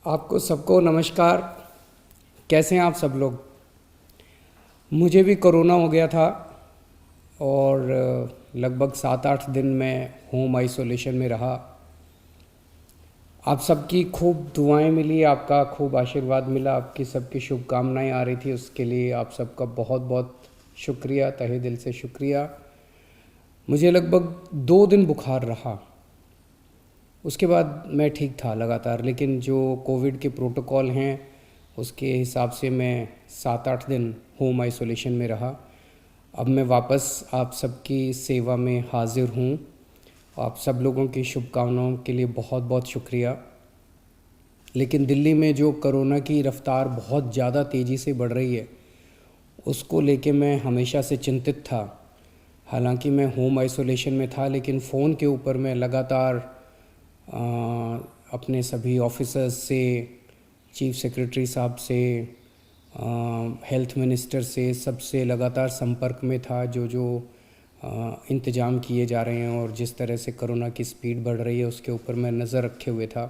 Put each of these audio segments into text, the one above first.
आपको सबको नमस्कार। कैसे हैं आप सब लोग? मुझे भी कोरोना हो गया था और लगभग 7-8 दिन मैं होम आइसोलेशन में रहा। आप सबकी खूब दुआएं मिली, आपका खूब आशीर्वाद मिला, आपकी सबकी शुभकामनाएं आ रही थी, उसके लिए आप सबका बहुत बहुत शुक्रिया, तहे दिल से शुक्रिया। मुझे लगभग 2 दिन बुखार रहा, उसके बाद मैं ठीक था लगातार, लेकिन जो कोविड के प्रोटोकॉल हैं उसके हिसाब से मैं 7-8 दिन होम आइसोलेशन में रहा। अब मैं वापस आप सबकी सेवा में हाज़िर हूँ। आप सब लोगों की शुभकामनाओं के लिए बहुत बहुत शुक्रिया। लेकिन दिल्ली में जो कोरोना की रफ़्तार बहुत ज़्यादा तेज़ी से बढ़ रही है, उसको लेके मैं हमेशा से चिंतित था। हालांकि मैं होम आइसोलेशन में था, लेकिन फ़ोन के ऊपर मैं लगातार अपने सभी ऑफिसर्स से, चीफ सेक्रेटरी साहब से, हेल्थ मिनिस्टर से, सबसे लगातार संपर्क में था। जो इंतज़ाम किए जा रहे हैं और जिस तरह से कोरोना की स्पीड बढ़ रही है उसके ऊपर मैं नज़र रखे हुए था।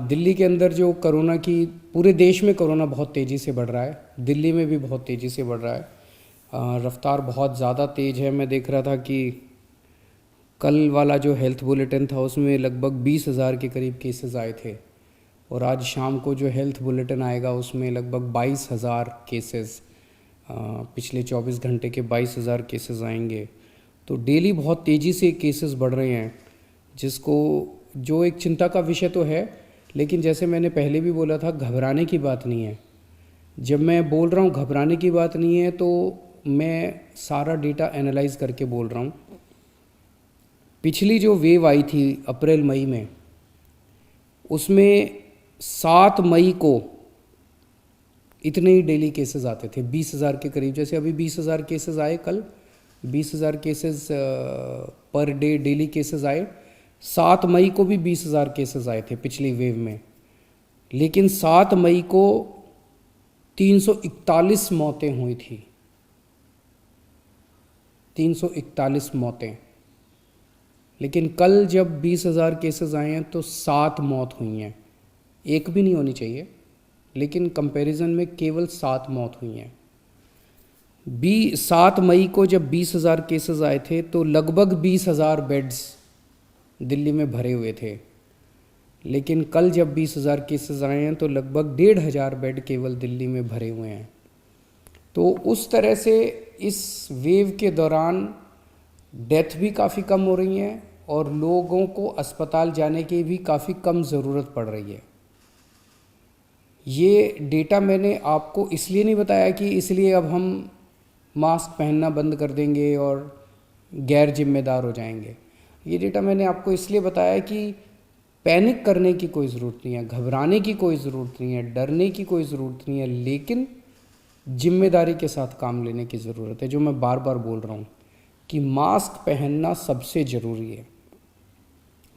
दिल्ली के अंदर जो कोरोना की, पूरे देश में कोरोना बहुत तेज़ी से बढ़ रहा है, दिल्ली में भी बहुत तेज़ी से बढ़ रहा है। रफ़्तार बहुत ज़्यादा तेज़ है। मैं देख रहा था कि कल वाला जो हेल्थ बुलेटिन था उसमें लगभग 20,000 के करीब केसेस आए थे, और आज शाम को जो हेल्थ बुलेटिन आएगा उसमें लगभग 22,000 केसेस, पिछले 24 घंटे के 22,000 केसेस आएंगे। तो डेली बहुत तेज़ी से केसेस बढ़ रहे हैं, जिसको जो एक चिंता का विषय तो है, लेकिन जैसे मैंने पहले भी बोला था, घबराने की बात नहीं है। जब मैं बोल रहा हूँ घबराने की बात नहीं है, तो मैं सारा डेटा एनालाइज करके बोल रहा हूँ। पिछली जो वेव आई थी अप्रैल मई में, उसमें 7 मई को इतने ही डेली केसेस आते थे, 20,000 के करीब। जैसे अभी 20,000 केसेस आए, कल 20,000 cases per day daily cases आए। 7 मई को भी 20,000 केसेस आए थे पिछली वेव में, लेकिन 7 मई को 341 मौतें हुई थी। 341 मौतें। लेकिन कल जब 20,000 केसेस आए हैं तो 7 मौत हुई हैं। एक भी नहीं होनी चाहिए, लेकिन कंपैरिजन में केवल 7 मौत हुई हैं। 7 मई को जब 20,000 केसेस आए थे तो लगभग 20,000 बेड्स दिल्ली में भरे हुए थे, लेकिन कल जब 20,000 केसेस आए हैं तो लगभग 1,500 बेड केवल दिल्ली में भरे हुए हैं। तो उस तरह से इस वेव के दौरान डेथ भी काफ़ी कम हो रही हैं और लोगों को अस्पताल जाने की भी काफ़ी कम ज़रूरत पड़ रही है। ये डेटा मैंने आपको इसलिए नहीं बताया कि इसलिए अब हम मास्क पहनना बंद कर देंगे और गैर जिम्मेदार हो जाएंगे। ये डेटा मैंने आपको इसलिए बताया कि पैनिक करने की कोई ज़रूरत नहीं है, घबराने की कोई ज़रूरत नहीं है, डरने की कोई ज़रूरत नहीं है, लेकिन जिम्मेदारी के साथ काम लेने की ज़रूरत है। जो मैं बार बार बोल रहा हूँ कि मास्क पहनना सबसे ज़रूरी है।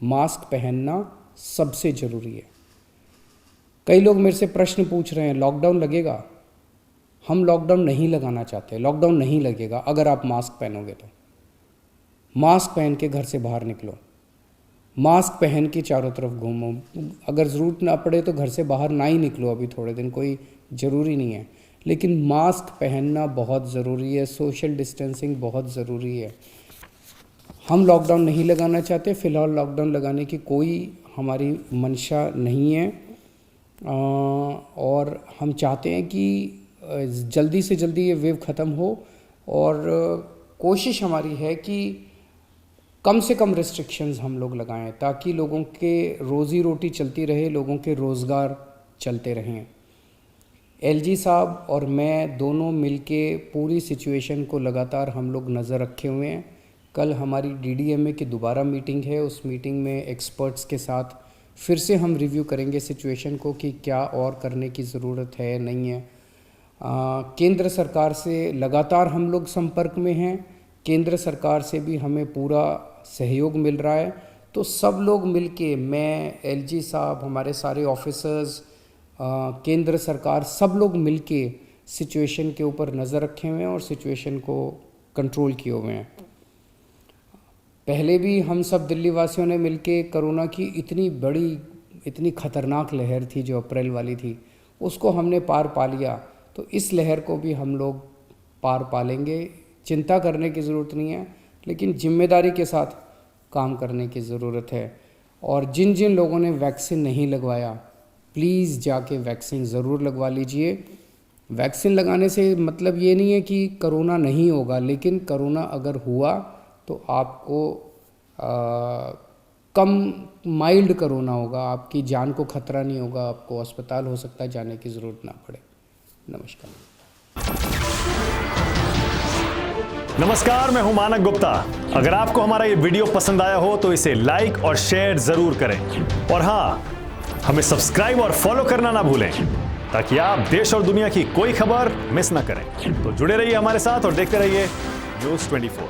मास्क पहनना सबसे ज़रूरी है। कई लोग मेरे से प्रश्न पूछ रहे हैं, लॉकडाउन लगेगा? हम लॉकडाउन नहीं लगाना चाहते। लॉकडाउन नहीं लगेगा अगर आप मास्क पहनोगे तो। मास्क पहन के घर से बाहर निकलो, मास्क पहन के चारों तरफ घूमो। अगर ज़रूरत ना पड़े तो घर से बाहर ना ही निकलो, अभी थोड़े दिन कोई ज़रूरी नहीं है, लेकिन मास्क पहनना बहुत ज़रूरी है। सोशल डिस्टेंसिंग बहुत ज़रूरी है। हम लॉकडाउन नहीं लगाना चाहते, फ़िलहाल लॉकडाउन लगाने की कोई हमारी मंशा नहीं है, और हम चाहते हैं कि जल्दी से जल्दी ये वेव ख़त्म हो, और कोशिश हमारी है कि कम से कम रिस्ट्रिक्शंस हम लोग लगाएं, ताकि लोगों के रोज़ी रोटी चलती रहे, लोगों के रोज़गार चलते रहें। एलजी साहब और मैं दोनों मिलके पूरी सिचुएशन को लगातार हम लोग नज़र रखे हुए हैं। कल हमारी डीडीएमए की दोबारा मीटिंग है, उस मीटिंग में एक्सपर्ट्स के साथ फिर से हम रिव्यू करेंगे सिचुएशन को कि क्या और करने की ज़रूरत है, नहीं है। केंद्र सरकार से लगातार हम लोग संपर्क में हैं, केंद्र सरकार से भी हमें पूरा सहयोग मिल रहा है। तो सब लोग मिलके, मैं, एलजी साहब, हमारे सारे ऑफिसर्स, केंद्र सरकार, सब लोग मिलके सिचुएशन के ऊपर नज़र रखे हुए हैं और सिचुएशन को कंट्रोल किए हुए हैं। पहले भी हम सब दिल्ली वासियों ने मिलके कोरोना की इतनी बड़ी इतनी ख़तरनाक लहर थी जो अप्रैल वाली थी, उसको हमने पार पा लिया, तो इस लहर को भी हम लोग पार पा लेंगे। चिंता करने की ज़रूरत नहीं है, लेकिन जिम्मेदारी के साथ काम करने की ज़रूरत है। और जिन जिन लोगों ने वैक्सीन नहीं लगवाया, प्लीज़ जाके वैक्सीन ज़रूर लगवा लीजिए। वैक्सीन लगाने से मतलब ये नहीं है कि कोरोना नहीं होगा, लेकिन कोरोना अगर हुआ तो आपको कम माइल्ड कोरोना होगा, आपकी जान को खतरा नहीं होगा, आपको अस्पताल हो सकता है जाने की ज़रूरत ना पड़े। नमस्कार, मैं हूं मानक गुप्ता। अगर आपको हमारा ये वीडियो पसंद आया हो तो इसे लाइक और शेयर जरूर करें, और हाँ, हमें सब्सक्राइब और फॉलो करना ना भूलें, ताकि आप देश और दुनिया की कोई खबर मिस ना करें। तो जुड़े रहिए हमारे साथ और देखते रहिए न्यूज़ 24।